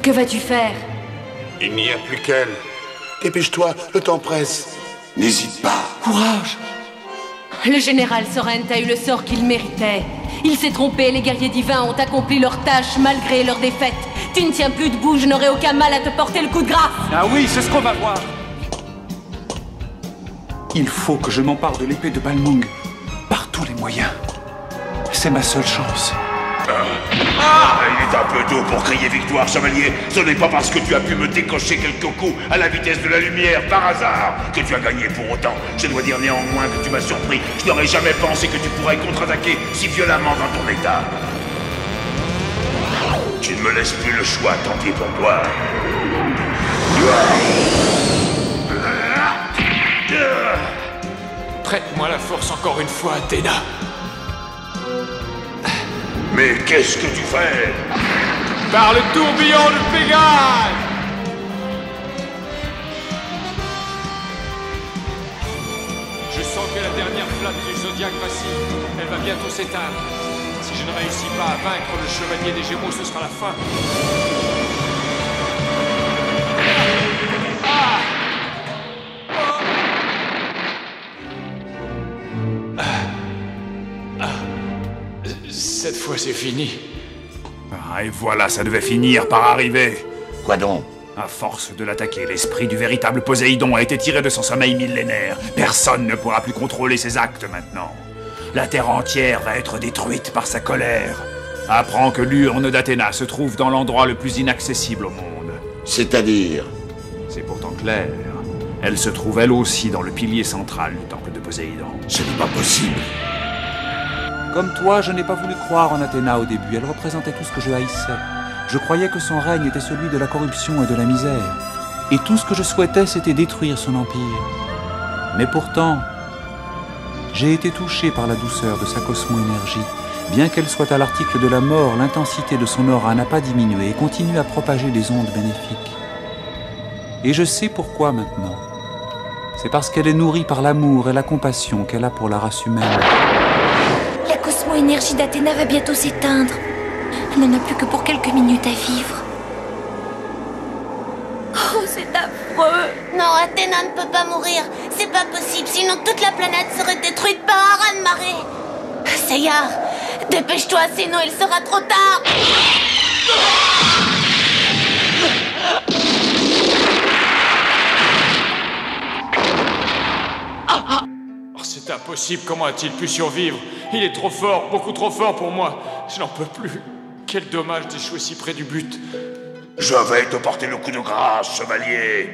Que vas-tu faire? Il n'y a plus qu'elle. Dépêche-toi, le temps presse. N'hésite pas. Courage! Le général Sorrent a eu le sort qu'il méritait. Il s'est trompé, les guerriers divins ont accompli leur tâche malgré leur défaite. Tu ne tiens plus debout, je n'aurai aucun mal à te porter le coup de grâce. Ah oui, c'est ce qu'on va voir. Il faut que je m'empare de l'épée de Balmung par tous les moyens. C'est ma seule chance. Il est un peu tôt pour crier victoire, chevalier. Ce n'est pas parce que tu as pu me décocher quelques coups à la vitesse de la lumière par hasard que tu as gagné pour autant. Je dois dire néanmoins que tu m'as surpris. Je n'aurais jamais pensé que tu pourrais contre-attaquer si violemment dans ton état. Tu ne me laisses plus le choix, tant pis pour toi. Prête-moi la force encore une fois, Athéna. Mais qu'est-ce que tu fais? Par le tourbillon de Pégase! Je sens que la dernière flamme du zodiaque vacille. Elle va bientôt s'éteindre. Si je ne réussis pas à vaincre le chevalier des Gémeaux, ce sera la fin. Cette fois, c'est fini. Ah, et voilà, ça devait finir par arriver. Quoi donc? À force de l'attaquer, l'esprit du véritable Poséidon a été tiré de son sommeil millénaire. Personne ne pourra plus contrôler ses actes maintenant. La Terre entière va être détruite par sa colère. Apprends que l'urne d'Athéna se trouve dans l'endroit le plus inaccessible au monde. C'est-à-dire? C'est pourtant clair. Elle se trouve elle aussi dans le pilier central du temple de Poséidon. Ce n'est pas possible. Comme toi, je n'ai pas voulu croire en Athéna au début. Elle représentait tout ce que je haïssais. Je croyais que son règne était celui de la corruption et de la misère. Et tout ce que je souhaitais, c'était détruire son empire. Mais pourtant, j'ai été touché par la douceur de sa cosmo-énergie. Bien qu'elle soit à l'article de la mort, l'intensité de son aura n'a pas diminué et continue à propager des ondes bénéfiques. Et je sais pourquoi maintenant. C'est parce qu'elle est nourrie par l'amour et la compassion qu'elle a pour la race humaine. La cosmo-énergie d'Athéna va bientôt s'éteindre. Elle n'en a plus que pour quelques minutes à vivre. Oh, c'est affreux. Non, Athéna ne peut pas mourir. C'est pas possible, sinon toute la planète serait détruite par un raz-de-marée. Seyar, dépêche-toi, sinon il sera trop tard. Oh, c'est impossible, comment a-t-il pu survivre? Il est trop fort, beaucoup trop fort pour moi. Je n'en peux plus. Quel dommage d'échouer si près du but. Je vais te porter le coup de grâce, chevalier.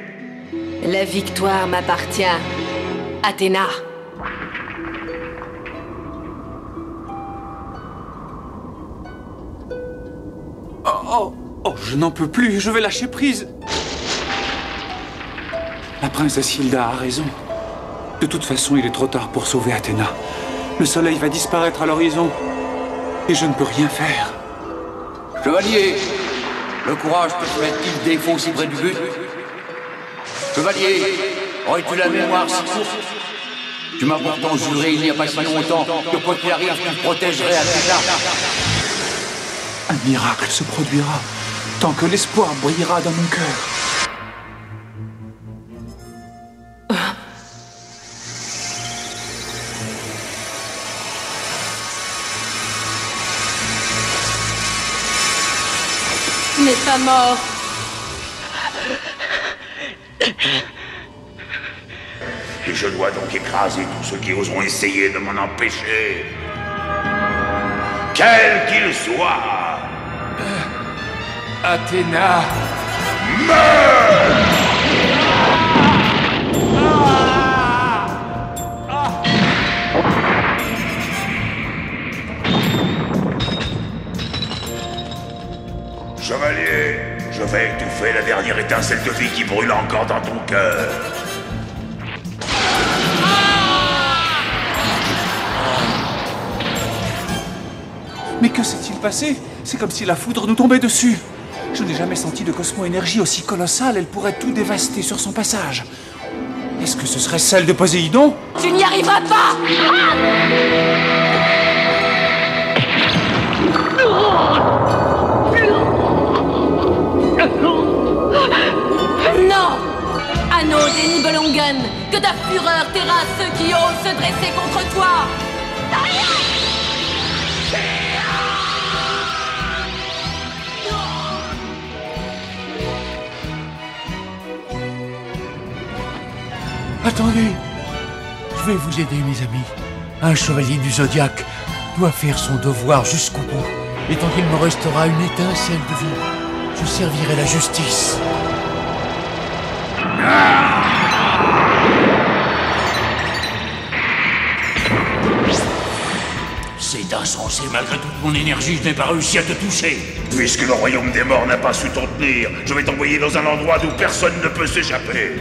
La victoire m'appartient. Athéna. Oh, je n'en peux plus, je vais lâcher prise. La princesse Hilda a raison. De toute façon, il est trop tard pour sauver Athéna. Le soleil va disparaître à l'horizon. Et je ne peux rien faire. Chevalier, le courage peut-il des faux si près du but? Chevalier, aurais-tu la mémoire si courte? Tu m'as pourtant juré il n'y a pas si longtemps que quoi qu'il arrive, tu protégerais Athéna. Un miracle se produira tant que l'espoir brillera dans mon cœur. Tu n'es pas mort. Et je dois donc écraser tous ceux qui oseront essayer de m'en empêcher. Quel qu'il soit. Athéna. Meurs! Chevalier, je vais étouffer la dernière étincelle de vie qui brûle encore dans ton cœur. Mais que s'est-il passé? C'est comme si la foudre nous tombait dessus. Je n'ai jamais senti de cosmo-énergie aussi colossale, elle pourrait tout dévaster sur son passage. Est-ce que ce serait celle de Poséidon? Tu n'y arriveras pas. se dresser contre toi. Attendez, je vais vous aider, mes amis. Un chevalier du Zodiaque doit faire son devoir jusqu'au bout. Et tant qu'il me restera une étincelle de vie, je servirai la justice. C'est insensé, malgré toute mon énergie, je n'ai pas réussi à te toucher. Puisque le royaume des morts n'a pas su t'en tenir, je vais t'envoyer dans un endroit d'où personne ne peut s'échapper.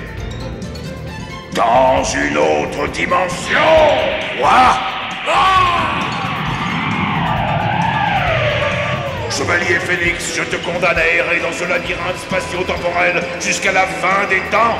Dans une autre dimension. Quoi? Chevalier Phénix, je te condamne à errer dans ce labyrinthe spatio-temporel jusqu'à la fin des temps.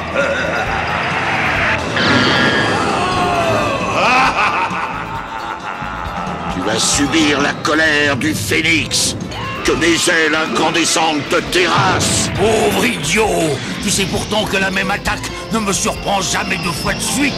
Tu vas subir la colère du Phénix, que mes ailes incandescentes te terrassent. Pauvre idiot! Tu sais pourtant que la même attaque ne me surprend jamais 2 fois de suite.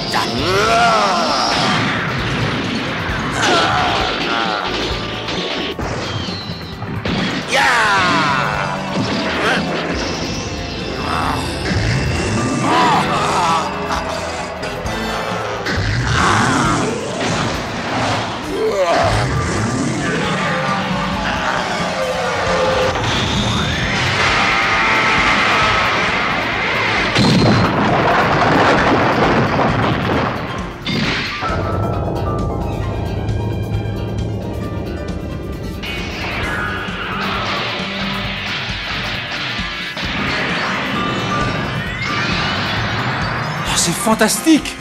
C'est fantastique!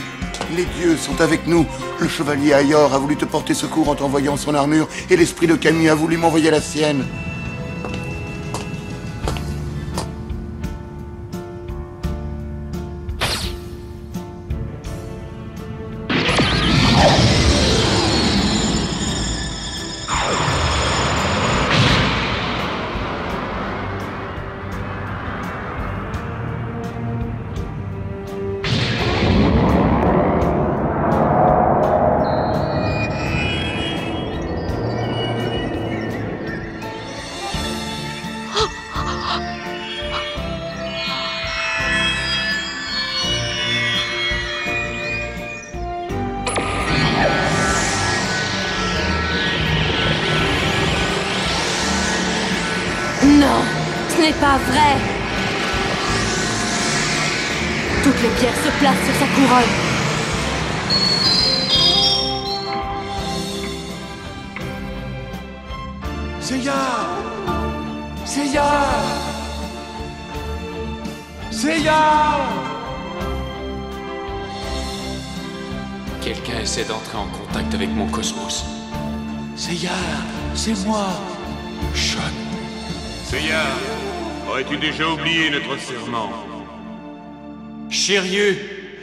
Les dieux sont avec nous. Le chevalier Ayor a voulu te porter secours en t'envoyant son armure, et l'esprit de Camus a voulu m'envoyer la sienne. Non, ce n'est pas vrai. Toutes les pierres se placent sur sa couronne. Seiya! Seiya! Seiya! Quelqu'un essaie d'entrer en contact avec mon cosmos. Seiya, c'est moi, Sean. Seiya, aurais-tu déjà oublié notre serment? Chérieux,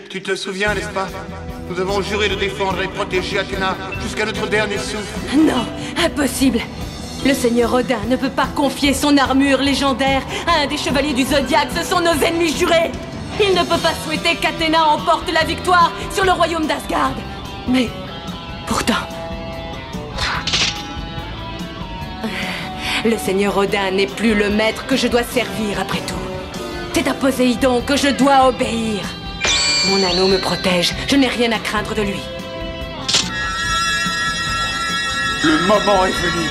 Tu te souviens, n'est-ce pas? Nous avons juré de défendre et protéger Athéna jusqu'à notre dernier souffle. Non, impossible. Le Seigneur Odin ne peut pas confier son armure légendaire à un des chevaliers du Zodiaque. Ce sont nos ennemis jurés. Il ne peut pas souhaiter qu'Athéna emporte la victoire sur le royaume d'Asgard. Mais pourtant, le Seigneur Odin n'est plus le maître que je dois servir après tout. C'est à Poséidon que je dois obéir. Mon anneau me protège, je n'ai rien à craindre de lui. Le moment est venu.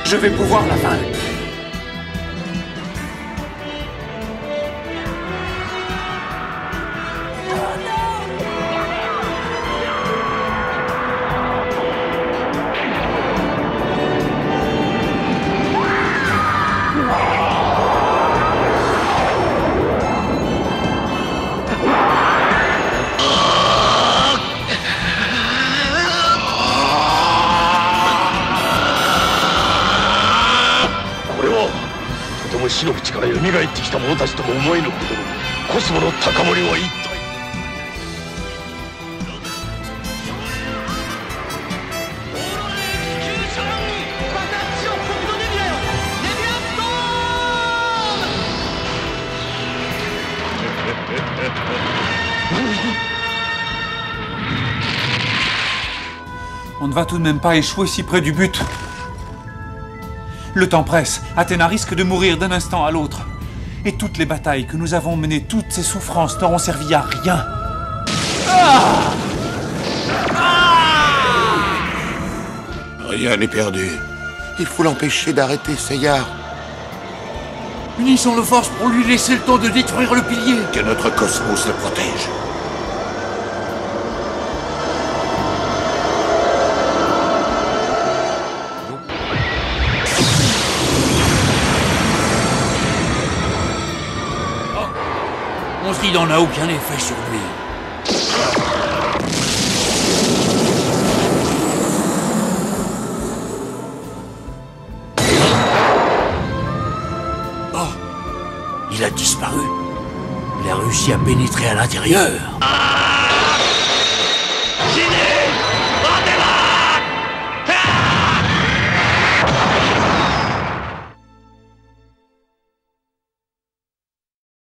Je vais pouvoir la vaincre.死の淵から蘇ってきた者たちとも思えぬほどのコスモの高森は一体。ne va tout de même pas échouer si près du but. Le temps presse. Athéna risque de mourir d'un instant à l'autre. Et toutes les batailles que nous avons menées, toutes ces souffrances n'auront servi à rien. Rien n'est perdu. Il faut l'empêcher d'arrêter, Seyar. Unissons nos forces pour lui laisser le temps de détruire le pilier. Que notre cosmos le protège. On se dit n'en a aucun effet sur lui. Il a disparu. Il a réussi à pénétrer à l'intérieur.